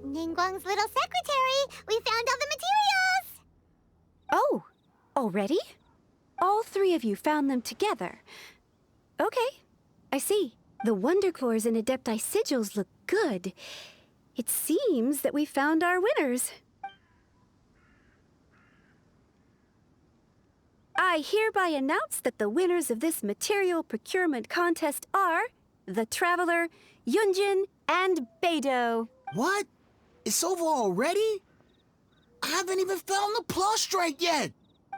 Ningguang's little secretary! We found all the materials! Oh, already? All three of you found them together. Okay, I see. The Wonder Cores and Adepti Sigils look good. It seems that we found our winners. I hereby announce that the winners of this material procurement contest are the Traveler, Yunjin, and Beidou. What? It's over already? I haven't even found the plus strike yet!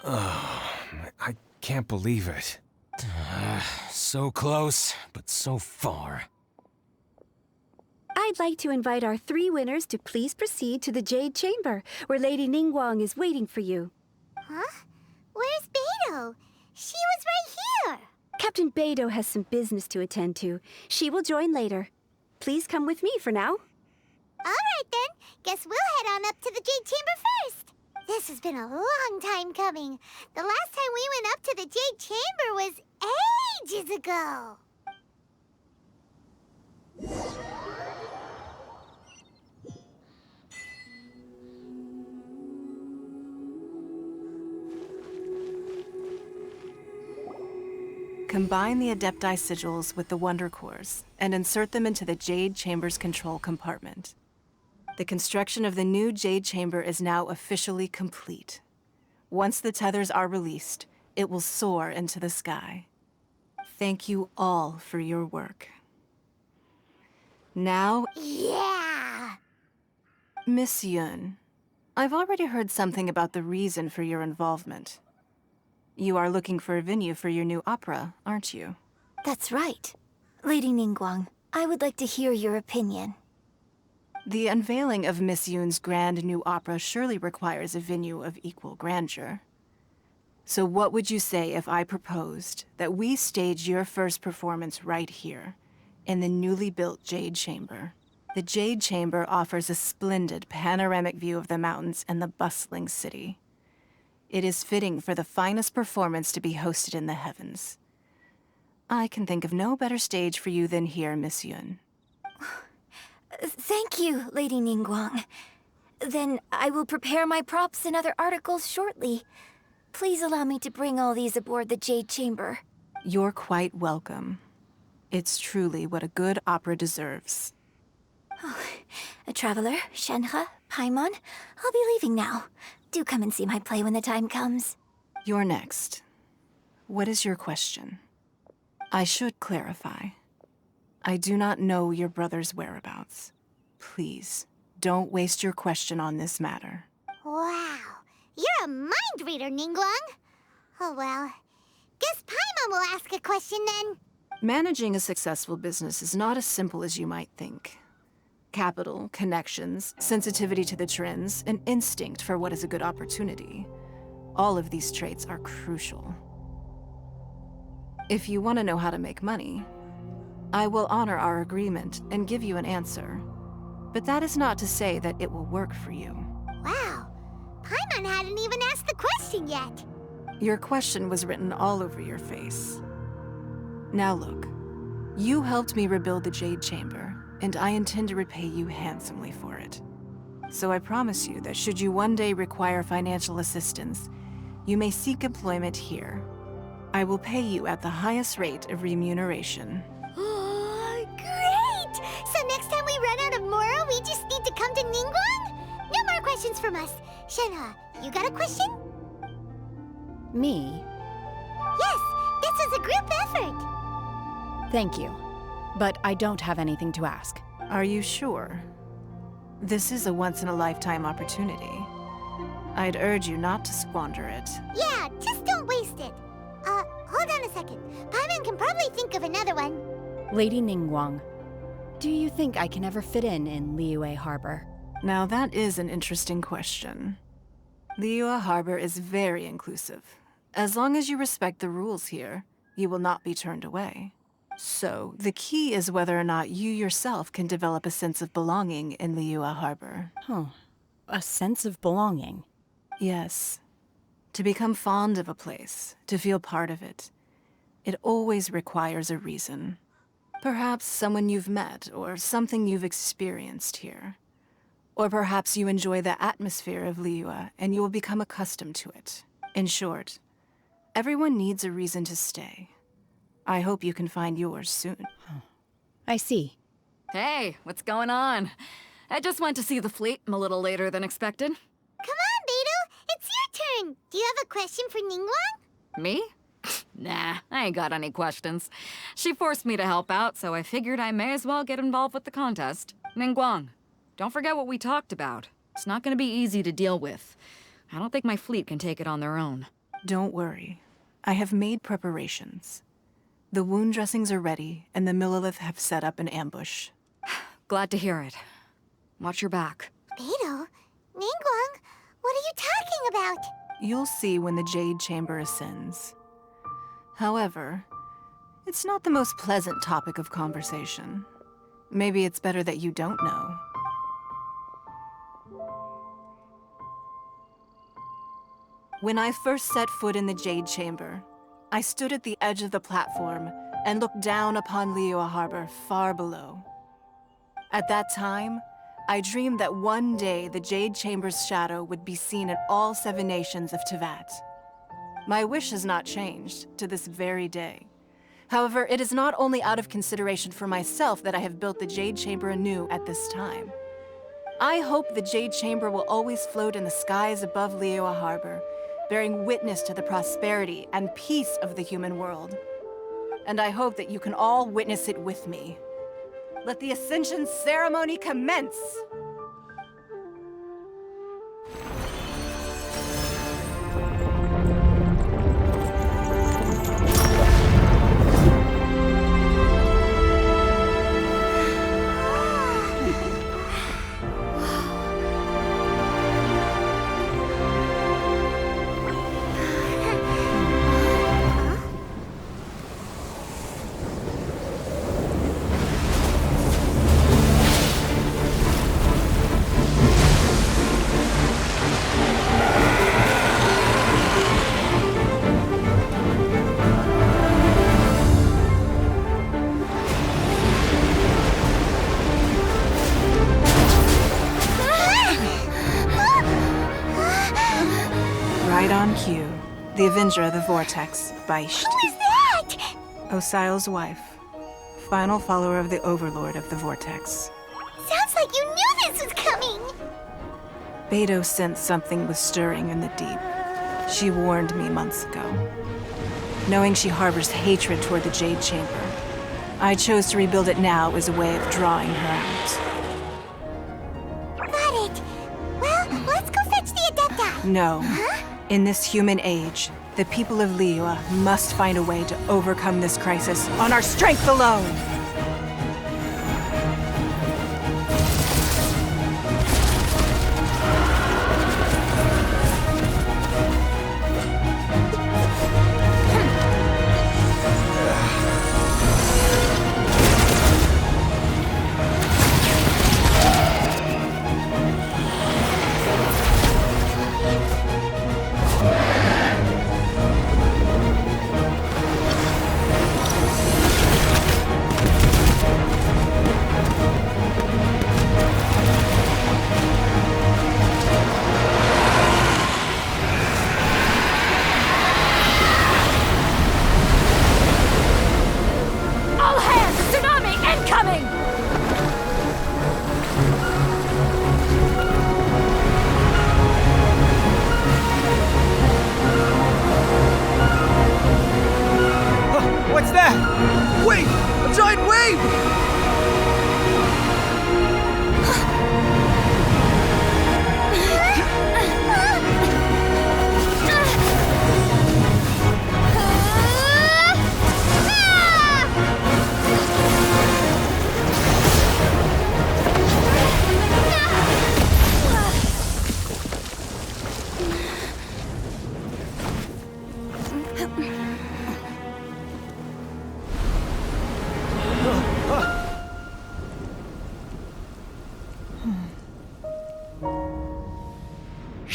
I can't believe it. So close, but so far. I'd like to invite our three winners to please proceed to the Jade Chamber, where Lady Ningguang is waiting for you. Huh? Where's Beidou? She was right here! Captain Beidou has some business to attend to. She will join later. Please come with me for now. Alright then, guess we'll head on up to the Jade Chamber first. This has been a long time coming. The last time we went up to the Jade Chamber was ages ago. Combine the Adepti Sigils with the Wonder Cores and insert them into the Jade Chamber's control compartment. The construction of the new Jade Chamber is now officially complete. Once the tethers are released, it will soar into the sky. Thank you all for your work. Now, Yeah! Miss Yun, I've already heard something about the reason for your involvement. You are looking for a venue for your new opera, aren't you? That's right. Lady Ningguang, I would like to hear your opinion. The unveiling of Miss Yun's grand new opera surely requires a venue of equal grandeur. So what would you say if I proposed that we stage your first performance right here, in the newly built Jade Chamber? The Jade Chamber offers a splendid panoramic view of the mountains and the bustling city. It is fitting for the finest performance to be hosted in the heavens. I can think of no better stage for you than here, Miss Yun. Thank you, Lady Ningguang. Then I will prepare my props and other articles shortly. Please allow me to bring all these aboard the Jade Chamber. You're quite welcome. It's truly what a good opera deserves. A traveler, Shenhe, Paimon, I'll be leaving now. Do come and see my play when the time comes. You're next. What is your question? I should clarify. I do not know your brother's whereabouts. Please, don't waste your question on this matter. Wow, you're a mind reader, Ningguang. Oh well, guess Paimon will ask a question then. Managing a successful business is not as simple as you might think. Capital, connections, sensitivity to the trends, and instinct for what is a good opportunity. All of these traits are crucial. If you want to know how to make money, I will honor our agreement and give you an answer. But that is not to say that it will work for you. Wow, Paimon hadn't even asked the question yet. Your question was written all over your face. Now look, you helped me rebuild the Jade Chamber, and I intend to repay you handsomely for it. So I promise you that should you one day require financial assistance, you may seek employment here. I will pay you at the highest rate of remuneration. Great! So next time we run out of Mora, we just need to come to Ningguang? No more questions from us. Shenhe, you got a question? Me? Yes, this is a group effort. Thank you. But I don't have anything to ask. Are you sure? This is a once-in-a-lifetime opportunity. I'd urge you not to squander it. Yeah, just don't waste it. Hold on a second. Paimon can probably think of another one. Lady Ningguang, do you think I can ever fit in Liyue Harbor? Now that is an interesting question. Liyue Harbor is very inclusive. As long as you respect the rules here, you will not be turned away. So, the key is whether or not you yourself can develop a sense of belonging in Liyue Harbor. Huh. A sense of belonging. Yes. To become fond of a place, to feel part of it, it always requires a reason. Perhaps someone you've met, or something you've experienced here. Or perhaps you enjoy the atmosphere of Liyue and you will become accustomed to it. In short, everyone needs a reason to stay. I hope you can find yours soon. I see. Hey, what's going on? I just went to see the fleet. I'm a little later than expected. Come on, Beidou. It's your turn. Do you have a question for Ningguang? Me? Nah, I ain't got any questions. She forced me to help out, so I figured I may as well get involved with the contest. Ningguang, don't forget what we talked about. It's not gonna be easy to deal with. I don't think my fleet can take it on their own. Don't worry. I have made preparations. The wound dressings are ready, and the Millelith have set up an ambush. Glad to hear it. Watch your back. Beidou? Ningguang? What are you talking about? You'll see when the Jade Chamber ascends. However, it's not the most pleasant topic of conversation. Maybe it's better that you don't know. When I first set foot in the Jade Chamber, I stood at the edge of the platform and looked down upon Liyue Harbor far below. At that time, I dreamed that one day the Jade Chamber's shadow would be seen in all 7 nations of Teyvat. My wish has not changed to this very day. However, it is not only out of consideration for myself that I have built the Jade Chamber anew at this time. I hope the Jade Chamber will always float in the skies above Liyue Harbor, bearing witness to the prosperity and peace of the human world. And I hope that you can all witness it with me. Let the Ascension ceremony commence! Right on cue. The Avenger of the Vortex, Beisht. Who is that? Osial's wife. Final follower of the Overlord of the Vortex. Sounds like you knew this was coming. Beidou sensed something was stirring in the deep. She warned me months ago. Knowing she harbors hatred toward the Jade Chamber, I chose to rebuild it now as a way of drawing her out. Got it. Well, let's go fetch the Adepta. No. In this human age, the people of Liyue must find a way to overcome this crisis on our strength alone!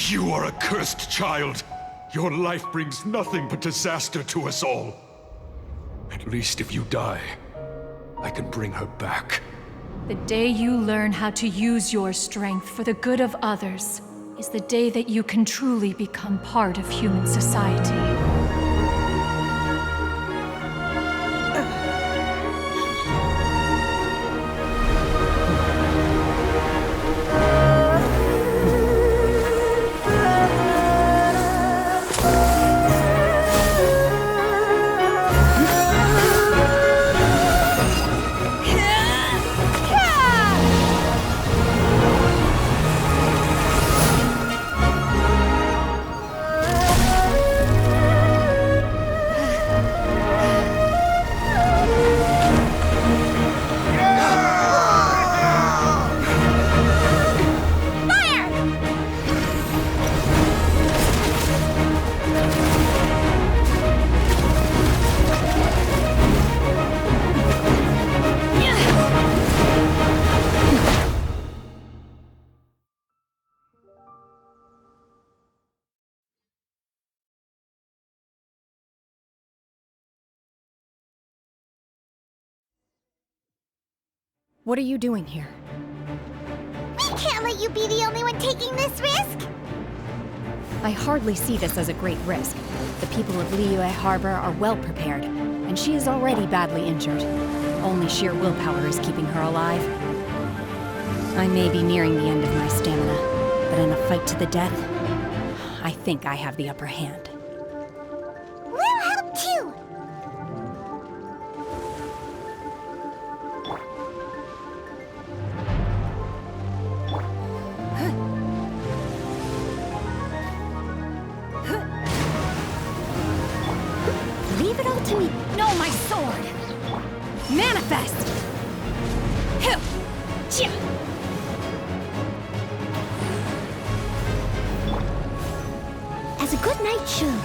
You are a cursed child. Your life brings nothing but disaster to us all. At least if you die, I can bring her back. The day you learn how to use your strength for the good of others is the day that you can truly become part of human society. What are you doing here? We can't let you be the only one taking this risk! I hardly see this as a great risk. The people of Liyue Harbor are well prepared, and she is already badly injured. Only sheer willpower is keeping her alive. I may be nearing the end of my stamina, but in a fight to the death, I think I have the upper hand. We'll help too! Leave it all to me. No, my sword! Manifest! Hyh! Chia! As a good knight should.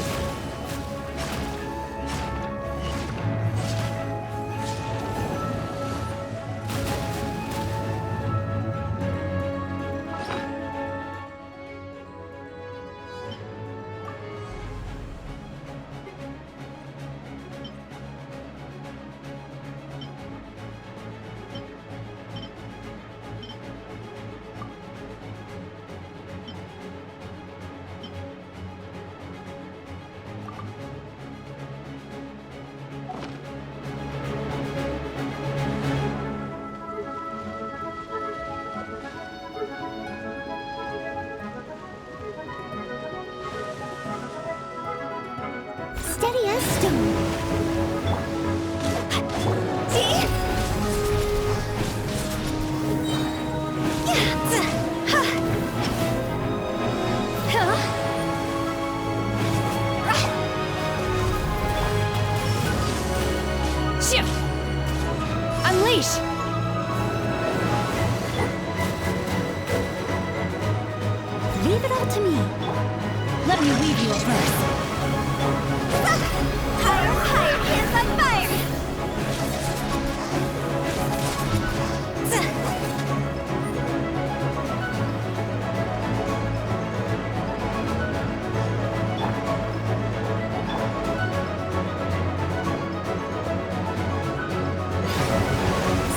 Steady as stone. Shift! Unleash! Leave it all to me. Let me weave you a verse. Higher, hands on fire!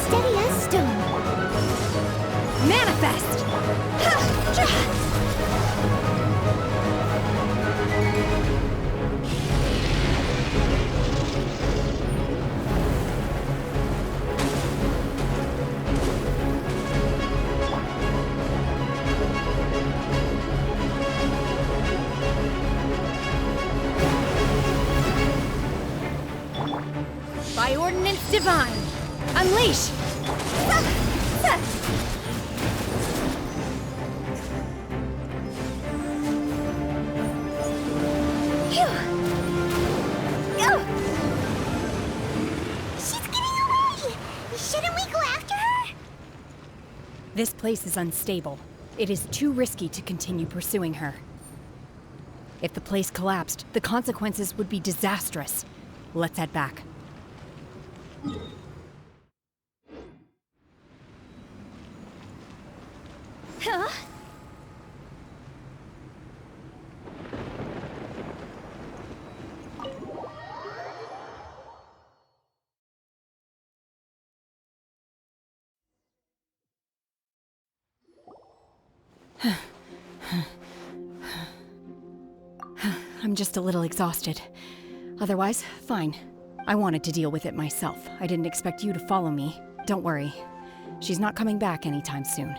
Steady as stone. Manifest! By ordinance divine, unleash! She's getting away! Shouldn't we go after her? This place is unstable. It is too risky to continue pursuing her. If the place collapsed, the consequences would be disastrous. Let's head back. I'm just a little exhausted. Otherwise, fine. I wanted to deal with it myself. I didn't expect you to follow me. Don't worry. She's not coming back anytime soon.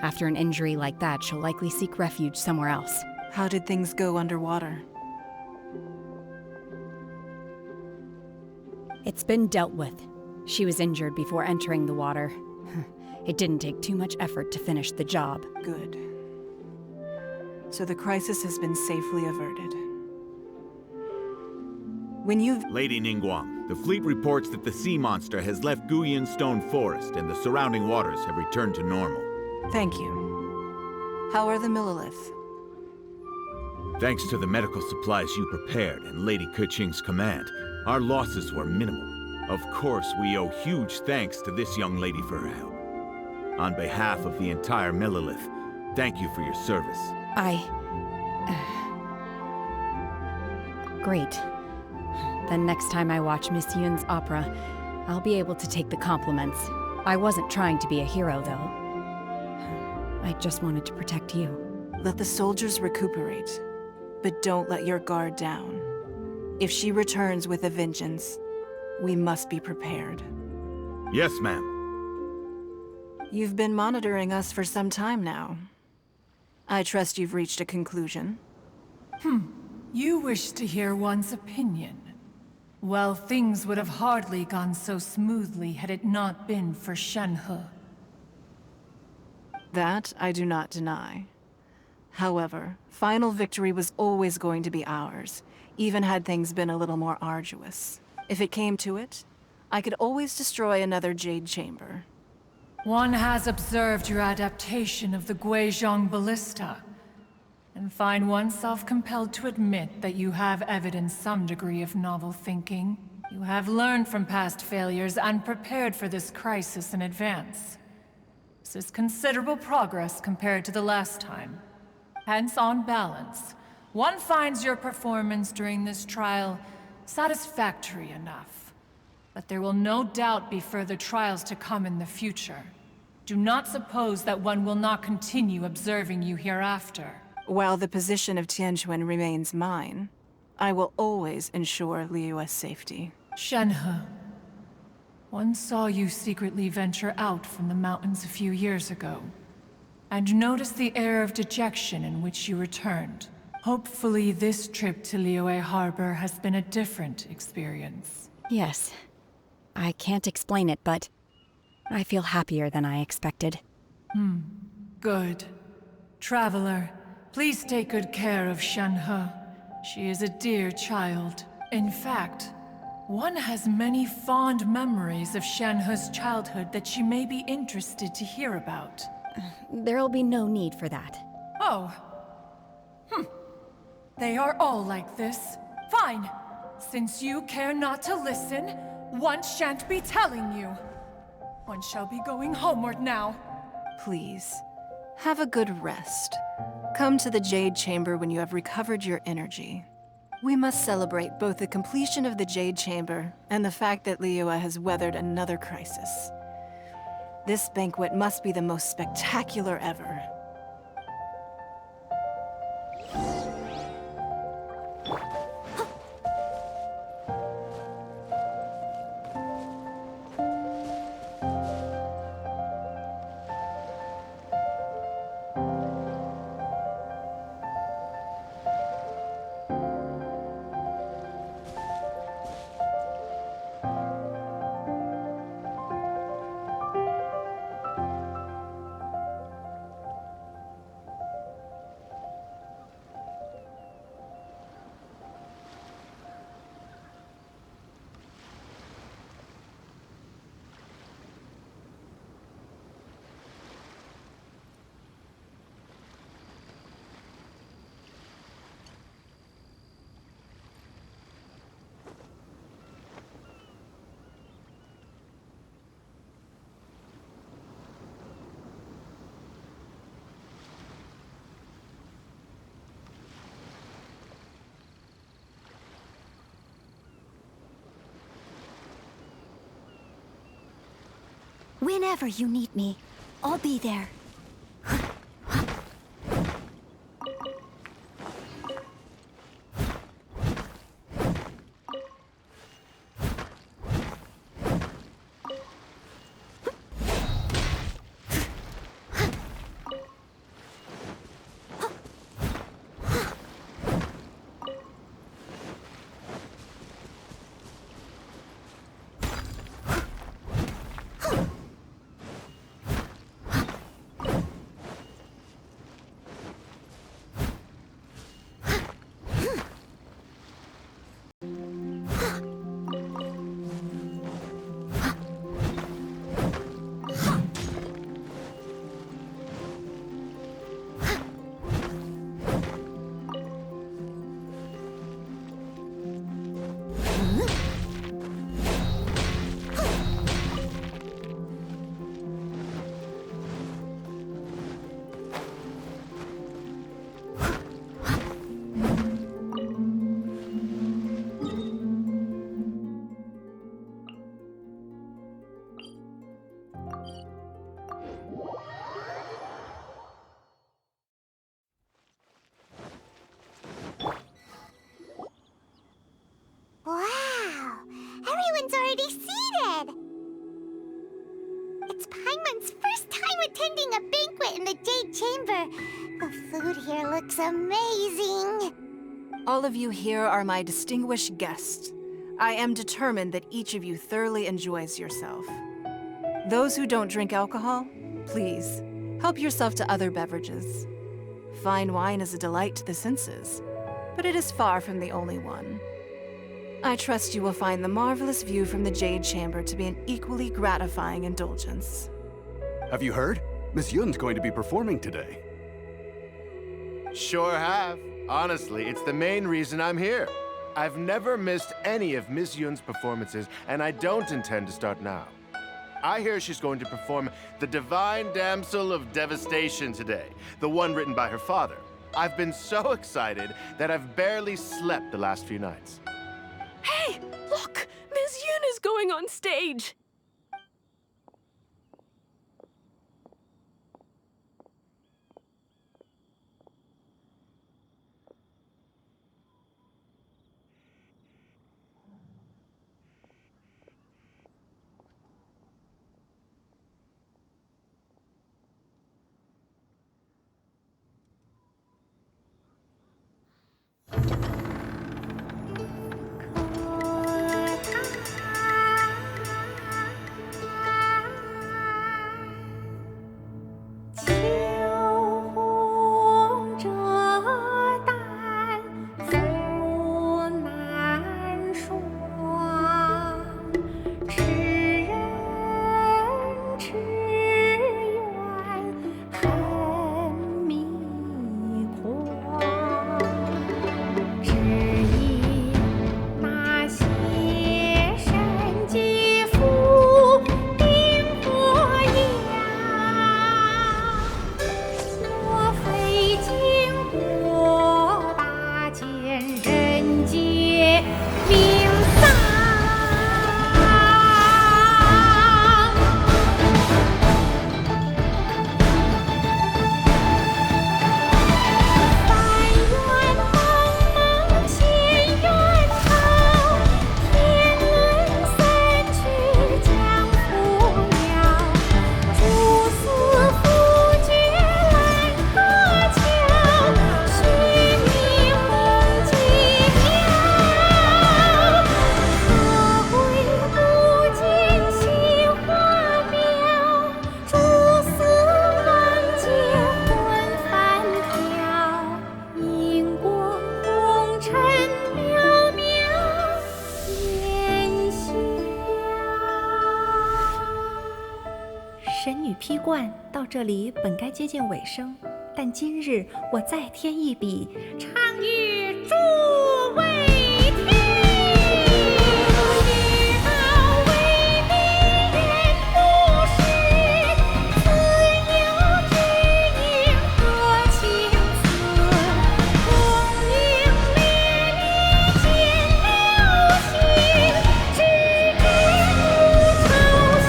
After an injury like that, she'll likely seek refuge somewhere else. How did things go underwater? It's been dealt with. She was injured before entering the water. It didn't take too much effort to finish the job. Good. So the crisis has been safely averted. When you've... Lady Ningguang, the fleet reports that the sea monster has left Guyan Stone Forest and the surrounding waters have returned to normal. Thank you. How are the Millilith? Thanks to the medical supplies you prepared and Lady Keqing's command, our losses were minimal. Of course, we owe huge thanks to this young lady for her help. On behalf of the entire Millilith, thank you for your service. Great. Then next time I watch Miss Yun's opera, I'll be able to take the compliments. I wasn't trying to be a hero, though. I just wanted to protect you. Let the soldiers recuperate, but don't let your guard down. If she returns with a vengeance, we must be prepared. Yes, ma'am. You've been monitoring us for some time now. I trust you've reached a conclusion. You wish to hear one's opinion. Well, things would have hardly gone so smoothly had it not been for Shenhe. That I do not deny. However, final victory was always going to be ours, even had things been a little more arduous. If it came to it, I could always destroy another Jade Chamber. One has observed your adaptation of the Guizhong Ballista, and find oneself compelled to admit that you have evidenced some degree of novel thinking. You have learned from past failures and prepared for this crisis in advance. This is considerable progress compared to the last time. Hence, on balance, one finds your performance during this trial satisfactory enough. But there will no doubt be further trials to come in the future. Do not suppose that one will not continue observing you hereafter. While the position of Tianquan remains mine, I will always ensure Liyue's safety. Shenhe, one saw you secretly venture out from the mountains a few years ago, and noticed the air of dejection in which you returned. Hopefully this trip to Liyue Harbor has been a different experience. Yes. I can't explain it, but I feel happier than I expected. Good. Traveler, please take good care of Shenhe. She is a dear child. In fact, one has many fond memories of Shenhe's childhood that she may be interested to hear about. There'll be no need for that. Oh. They are all like this. Fine. Since you care not to listen, one shan't be telling you. One shall be going homeward now. Please, have a good rest. Come to the Jade Chamber when you have recovered your energy. We must celebrate both the completion of the Jade Chamber and the fact that Liyue has weathered another crisis. This banquet must be the most spectacular ever. Whenever you need me, I'll be there. the Jade Chamber. The food here looks amazing. All of you here are my distinguished guests. I am determined that each of you thoroughly enjoys yourself. Those who don't drink alcohol, please, help yourself to other beverages. Fine wine is a delight to the senses, but it is far from the only one. I trust you will find the marvelous view from the Jade Chamber to be an equally gratifying indulgence. Have you heard? Miss Yun's going to be performing today. Sure have. Honestly, it's the main reason I'm here. I've never missed any of Miss Yun's performances, and I don't intend to start now. I hear she's going to perform The Divine Damsel of Devastation today, the one written by her father. I've been so excited that I've barely slept the last few nights. Hey, look! Miss Yun is going on stage!神女劈冠到这里本该接近尾声，但今日我再添一笔，唱与诸位听。知道为敌人不是，自有知音和情思。功名烈烈见了心，只知不愁心。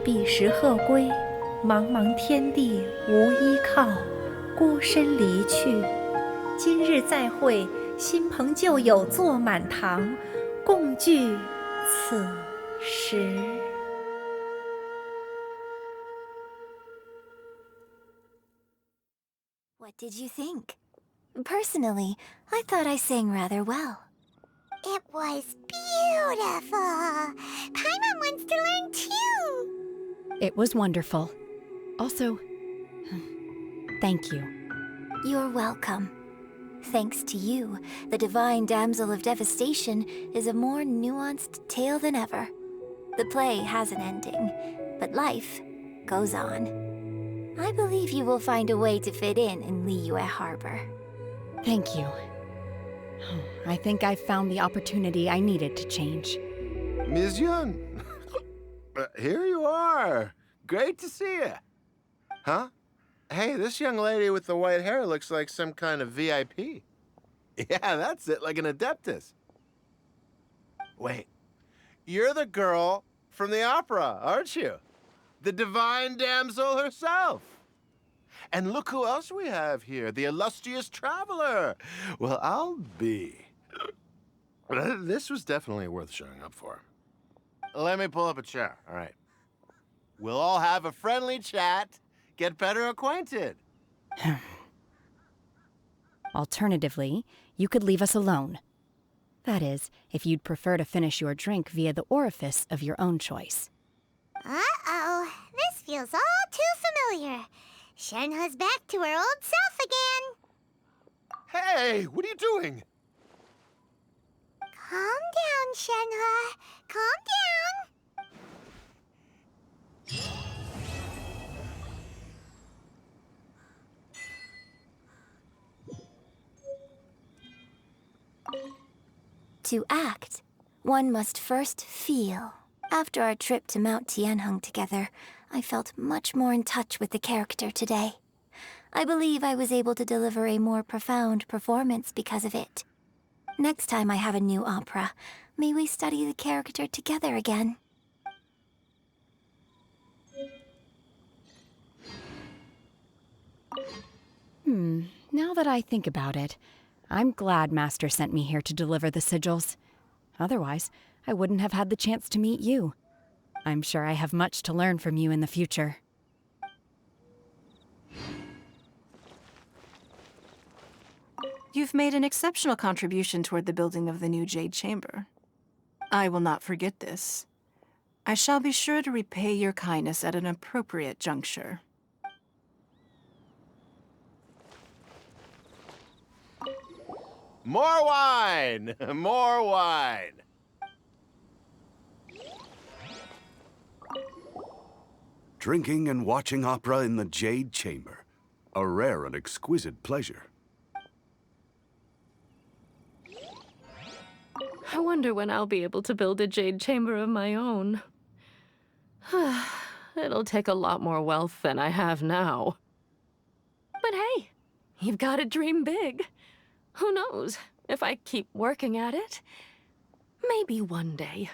彼时鹤归，茫茫天地无依靠，孤身离去。今日再会，新朋旧友坐满堂，共聚此时。What did you think? Personally, I thought I sang rather well. It was beautiful. Paimon wants to learn too. It was wonderful. Also, thank you. You're welcome. Thanks to you, the Divine Damsel of Devastation is a more nuanced tale than ever. The play has an ending, but life goes on. I believe you will find a way to fit in Liyue Harbor. Thank you. I think I've found the opportunity I needed to change. Ms. Yun, here you are. Great to see you. Huh? Hey, this young lady with the white hair looks like some kind of VIP. Yeah, that's it, like an Adeptus. Wait, you're the girl from the opera, aren't you? The Divine Damsel herself. And look who else we have here, the illustrious traveler. Well, I'll be. This was definitely worth showing up for. Let me pull up a chair, all right. We'll all have a friendly chat, get better acquainted. Alternatively, you could leave us alone. That is, if you'd prefer to finish your drink via the orifice of your own choice. Uh-oh, this feels all too familiar. Shenhe's back to her old self again. Hey, what are you doing? Calm down, Shenhe. Calm down. To act, one must first feel. After our trip to Mount Tianheng together, I felt much more in touch with the character today. I believe I was able to deliver a more profound performance because of it. Next time I have a new opera, may we study the character together again. Now that I think about it, I'm glad Master sent me here to deliver the sigils. Otherwise, I wouldn't have had the chance to meet you. I'm sure I have much to learn from you in the future. You've made an exceptional contribution toward the building of the new Jade Chamber. I will not forget this. I shall be sure to repay your kindness at an appropriate juncture. More wine! More wine! Drinking and watching opera in the Jade Chamber. A rare and exquisite pleasure. I wonder when I'll be able to build a jade chamber of my own. It'll take a lot more wealth than I have now. But hey, you've got to dream big. Who knows? If I keep working at it, maybe one day